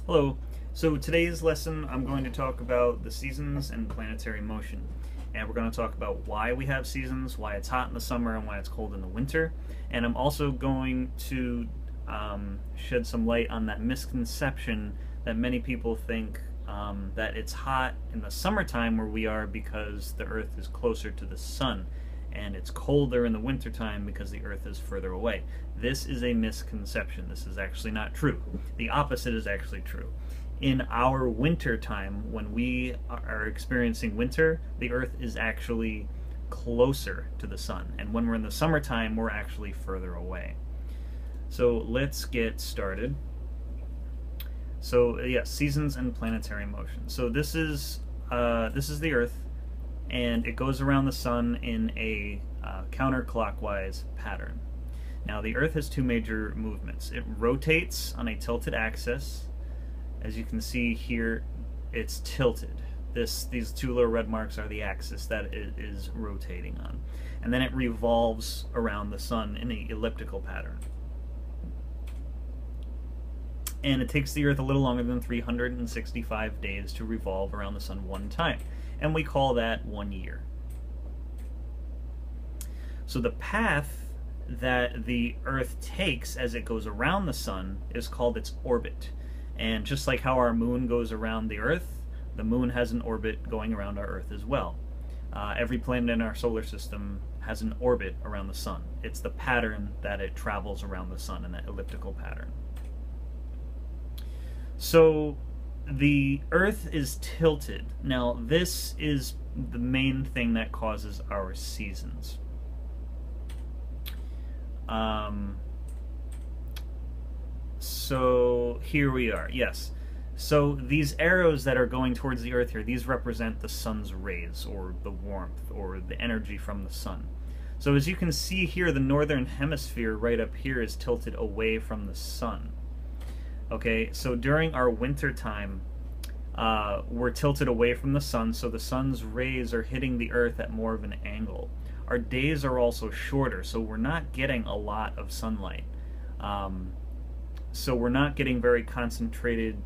Hello. So today's lesson I'm going to talk about the seasons and planetary motion. And we're going to talk about why we have seasons, why it's hot in the summer and why it's cold in the winter. And I'm also going to shed some light on that misconception that many people think that it's hot in the summertime where we are because the Earth is closer to the sun, and it's colder in the wintertime because the Earth is further away. This is a misconception. This is actually not true. The opposite is actually true. In our winter time, when we are experiencing winter, the Earth is actually closer to the sun. And when we're in the summertime, we're actually further away. So let's get started. So yes, seasons and planetary motion. So this is the Earth, and it goes around the sun in a counterclockwise pattern. Now the Earth has two major movements. It rotates on a tilted axis. As you can see here, it's tilted. These two little red marks are the axis that it is rotating on. And then it revolves around the sun in an elliptical pattern. And it takes the Earth a little longer than 365 days to revolve around the sun one time. And we call that 1 year. So the path that the Earth takes as it goes around the sun is called its orbit. And just like how our moon goes around the Earth, the moon has an orbit going around our Earth as well. Every planet in our solar system has an orbit around the sun. It's the pattern that it travels around the sun in that elliptical pattern. So the Earth is tilted. Now this is the main thing that causes our seasons. So here we are, yes. So these arrows that are going towards the Earth here, these represent the sun's rays, or the warmth, or the energy from the sun. So as you can see here, the northern hemisphere right up here is tilted away from the sun. Okay, so during our winter time, we're tilted away from the sun, so the sun's rays are hitting the Earth at more of an angle. Our days are also shorter, so we're not getting a lot of sunlight. So we're not getting very concentrated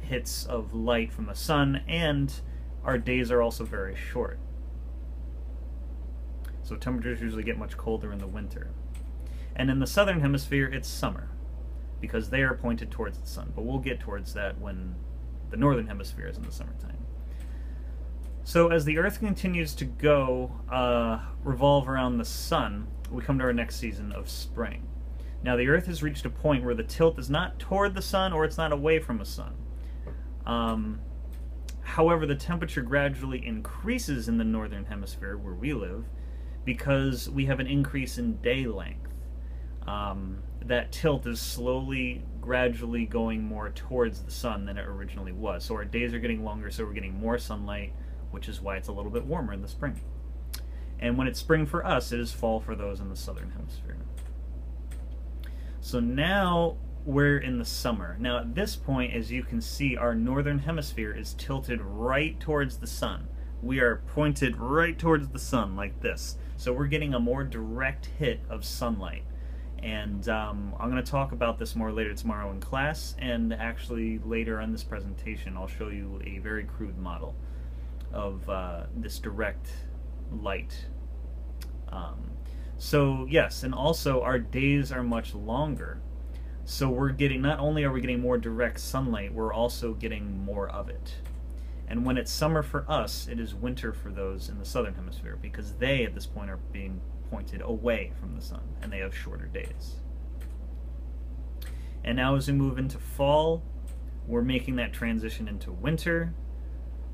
hits of light from the sun, and our days are also very short. So temperatures usually get much colder in the winter. And in the southern hemisphere, it's summer, because they are pointed towards the sun. But we'll get towards that when the northern hemisphere is in the summertime. So as the Earth continues to revolve around the sun, we come to our next season of spring. Now the Earth has reached a point where the tilt is not toward the sun, or it's not away from the sun. However, the temperature gradually increases in the northern hemisphere where we live because we have an increase in day length. That tilt is slowly, gradually going more towards the sun than it originally was. So our days are getting longer, so we're getting more sunlight, which is why it's a little bit warmer in the spring. And when it's spring for us, it is fall for those in the southern hemisphere. So now we're in the summer. Now at this point, as you can see, our northern hemisphere is tilted right towards the sun. We are pointed right towards the sun like this. So we're getting a more direct hit of sunlight. And I'm going to talk about this more later tomorrow in class, and actually later on this presentation I'll show you a very crude model of this direct light. So yes, and also our days are much longer. So we're getting, not only are we getting more direct sunlight, we're also getting more of it. And when it's summer for us, it is winter for those in the southern hemisphere, because they at this point are being pointed away from the sun, and they have shorter days. And now as we move into fall, we're making that transition into winter.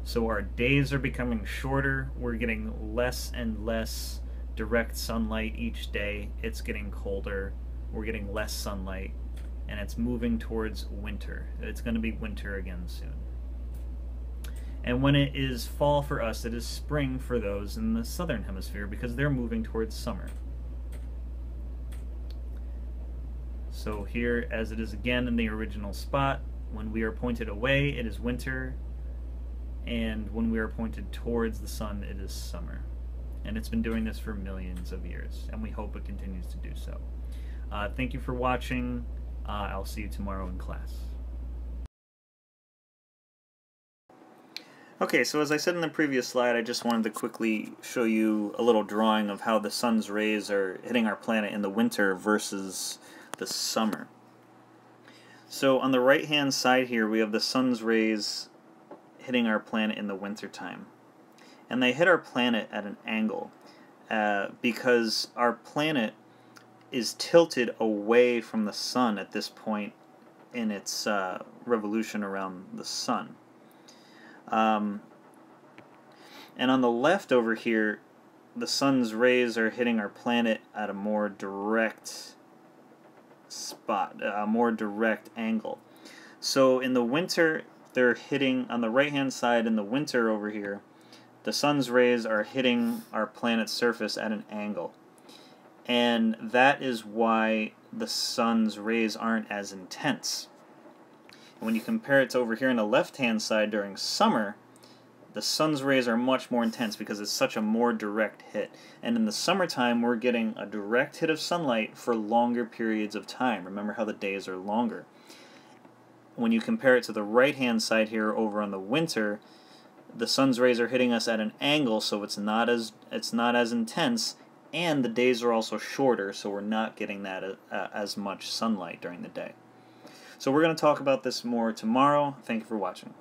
So our days are becoming shorter, we're getting less and less direct sunlight each day, it's getting colder, we're getting less sunlight, and it's moving towards winter. It's going to be winter again soon. And when it is fall for us, it is spring for those in the southern hemisphere, because they're moving towards summer. So here, as it is again in the original spot, when we are pointed away, it is winter, and when we are pointed towards the sun, it is summer. And it's been doing this for millions of years, and we hope it continues to do so. Thank you for watching. I'll see you tomorrow in class. Okay, so as I said in the previous slide, I just wanted to quickly show you a little drawing of how the sun's rays are hitting our planet in the winter versus the summer. So on the right-hand side here, we have the sun's rays hitting our planet in the wintertime. And they hit our planet at an angle because our planet is tilted away from the sun at this point in its revolution around the sun. And on the left over here, the sun's rays are hitting our planet at a more direct spot, a more direct angle. So in the winter, they're hitting, on the right-hand side in the winter over here, the sun's rays are hitting our planet's surface at an angle. And that is why the sun's rays aren't as intense. When you compare it to over here on the left-hand side during summer, the sun's rays are much more intense because it's such a more direct hit. And in the summertime, we're getting a direct hit of sunlight for longer periods of time. Remember how the days are longer. When you compare it to the right-hand side here over on the winter, the sun's rays are hitting us at an angle, so it's not as intense, and the days are also shorter, so we're not getting that as much sunlight during the day. So we're going to talk about this more tomorrow. Thank you for watching.